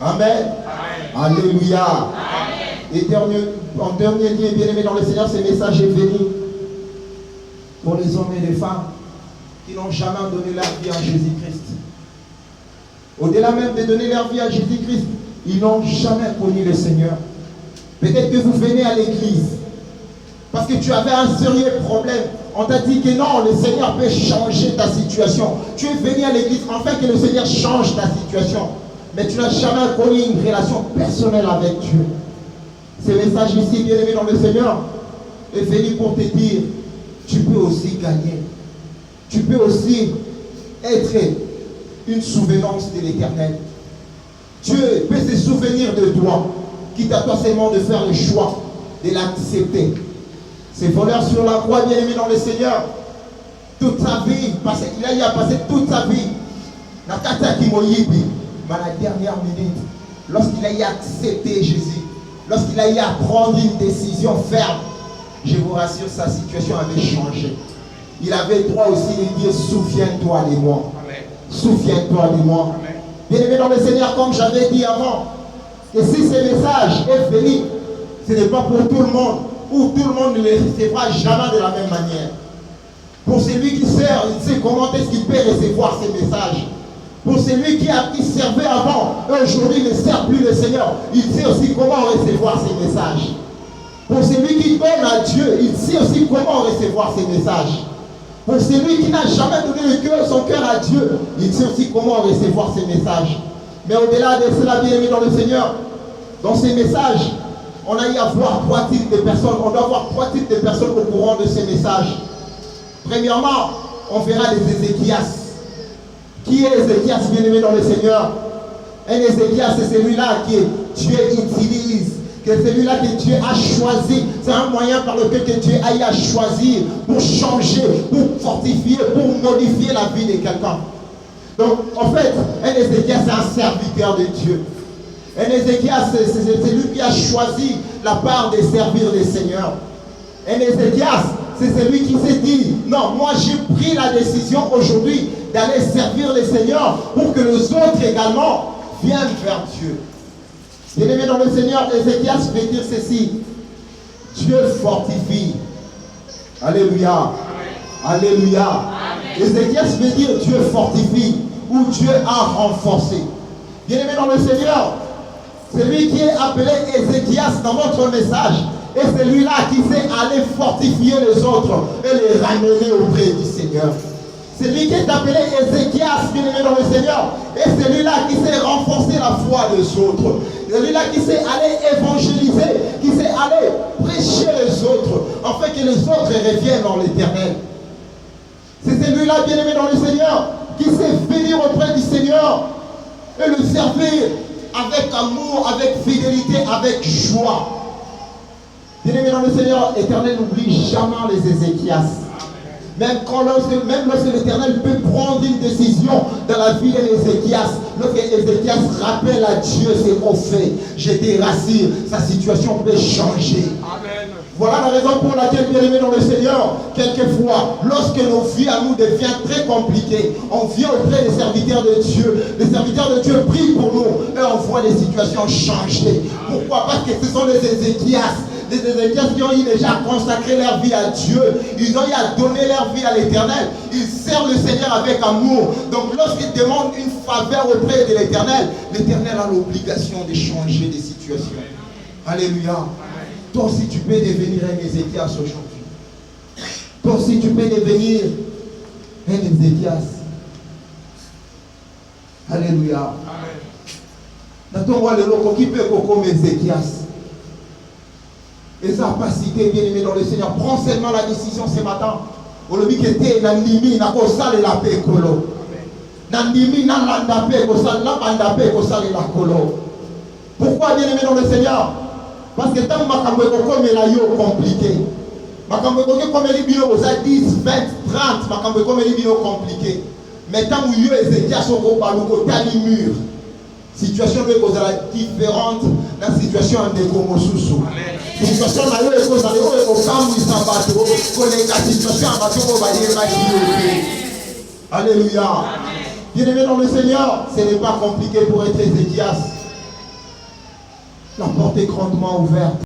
Amen. Amen. Alléluia. Amen. Et en dernier lieu, bien-aimé dans le Seigneur, ce message est béni pour les hommes et les femmes qui n'ont jamais donné leur vie à Jésus-Christ. Au-delà même de donner leur vie à Jésus-Christ, ils n'ont jamais connu le Seigneur. Peut-être que vous venez à l'église parce que tu avais un sérieux problème. On t'a dit que non, le Seigneur peut changer ta situation. Tu es venu à l'église afin que le Seigneur change ta situation. Mais tu n'as jamais connu une relation personnelle avec Dieu. Ce message ici, bien-aimé dans le Seigneur, est venu pour te dire, tu peux aussi gagner. Tu peux aussi être une souvenance de l'Éternel. Dieu peut se souvenir de toi, quitte à toi seulement de faire le choix de l'accepter. Ce voleur sur la croix, bien-aimé dans le Seigneur, toute sa vie, il a passé toute sa vie dans la dernière minute, lorsqu'il a accepté Jésus, lorsqu'il a prendre une décision ferme, je vous rassure, sa situation avait changé. Il avait droit aussi de dire, souviens-toi de moi. Souviens-toi de moi. Bien-aimé dans le Seigneur, comme j'avais dit avant, que si ce message est venu, ce n'est pas pour tout le monde, ou tout le monde ne le recevra jamais de la même manière. Pour celui qui sert, il sait comment est-ce qu'il peut recevoir ces messages. Pour celui qui servait avant, aujourd'hui ne sert plus le Seigneur, il sait aussi comment recevoir ces messages. Pour celui qui donne à Dieu, il sait aussi comment recevoir ces messages. Pour celui qui n'a jamais donné son cœur à Dieu, il sait aussi comment recevoir ces messages. Mais au-delà de cela, bien aimé dans le Seigneur, dans ces messages, on a eu à voir 3 types de personnes. On doit voir 3 types de personnes au courant de ces messages. Premièrement, on verra les Ézéchias. Qui est Ézéchias, bien aimé dans le Seigneur? Un Ézéchias, c'est celui-là que Dieu utilise, que celui-là que Dieu a choisi. C'est un moyen par lequel que Dieu a choisi pour changer, pour fortifier, pour modifier la vie de quelqu'un. Donc, en fait, un Ézéchias, c'est un serviteur de Dieu. Un Ézéchias, c'est celui qui a choisi la part de servir le Seigneur. Un Ézéchias, c'est celui qui s'est dit, non, moi j'ai pris la décision aujourd'hui d'aller servir le Seigneur pour que les autres également viennent vers Dieu. Bien-aimé dans le Seigneur, Ézéchias veut dire ceci, Dieu fortifie. Alléluia. Alléluia. Ézéchias veut dire Dieu fortifie ou Dieu a renforcé. Bien-aimé dans le Seigneur, celui qui est appelé Ézéchias dans votre message est celui-là qui sait aller fortifier les autres et les ramener auprès du Seigneur. Celui qui est appelé Ézéchias, bien-aimé dans le Seigneur, est celui-là qui sait renforcer la foi des autres. Celui-là qui sait aller évangéliser, qui sait aller prêcher les autres, afin que les autres reviennent dans l'Éternel. C'est celui-là, bien-aimé dans le Seigneur, qui sait venir auprès du Seigneur et le servir avec amour, avec fidélité, avec joie. Bien-aimé dans le Seigneur, l'Éternel n'oublie jamais les Ézéchias. Même lorsque l'Éternel peut prendre une décision dans la vie d'Ézéchias, lorsque Ézéchias rappelle à Dieu ce qu'on fait, je te rassure, sa situation peut changer. Amen. Voilà la raison pour laquelle, bien-aimé dans le Seigneur, quelquefois, lorsque nos vies à nous deviennent très compliquées, on vient auprès des serviteurs de Dieu. Les serviteurs de Dieu prient pour nous et on voit les situations changer. Pourquoi? Parce que ce sont les Ézéchias. Des Ézéchias qui ont déjà consacré leur vie à Dieu. Ils ont eu à donner leur vie à l'Éternel. Ils servent le Seigneur avec amour. Donc lorsqu'ils demandent une faveur auprès de l'Éternel, l'Éternel a l'obligation de changer des situations. Alléluia. Toi aussi tu peux devenir un Ézéchias aujourd'hui. Toi aussi tu peux devenir un Ézéchias. Alléluia. Dans ton roi, le loco qui peut comme Ézéchias. Et sa capacité, bien aimé dans le Seigneur, prends seulement la décision ce matin. Au lobby qui était Nandimi, Nakosal et la paix colo. Nandimi, Nandandape, Kosal, Nabandape, Kosal et la colo. Pourquoi, bien aimé dans le Seigneur? Parce que tant que Makamweko comme il a eu compliqué. Makamweko comme il est bien, 10, 20, 30, Makamweko comme il est bien compliqué. Mais tant que vous avez Ézéchias au Kopalouko, tali mur. Situation de cause différente de la situation en Dégomosusu. Situation là où est cause à l'eau et au camp où il s'en bat, connaît la situation en bateau au Bayer. Alléluia. Bien aimé dans le Seigneur, ce n'est pas compliqué pour être Ézéchias. La porte est grandement ouverte.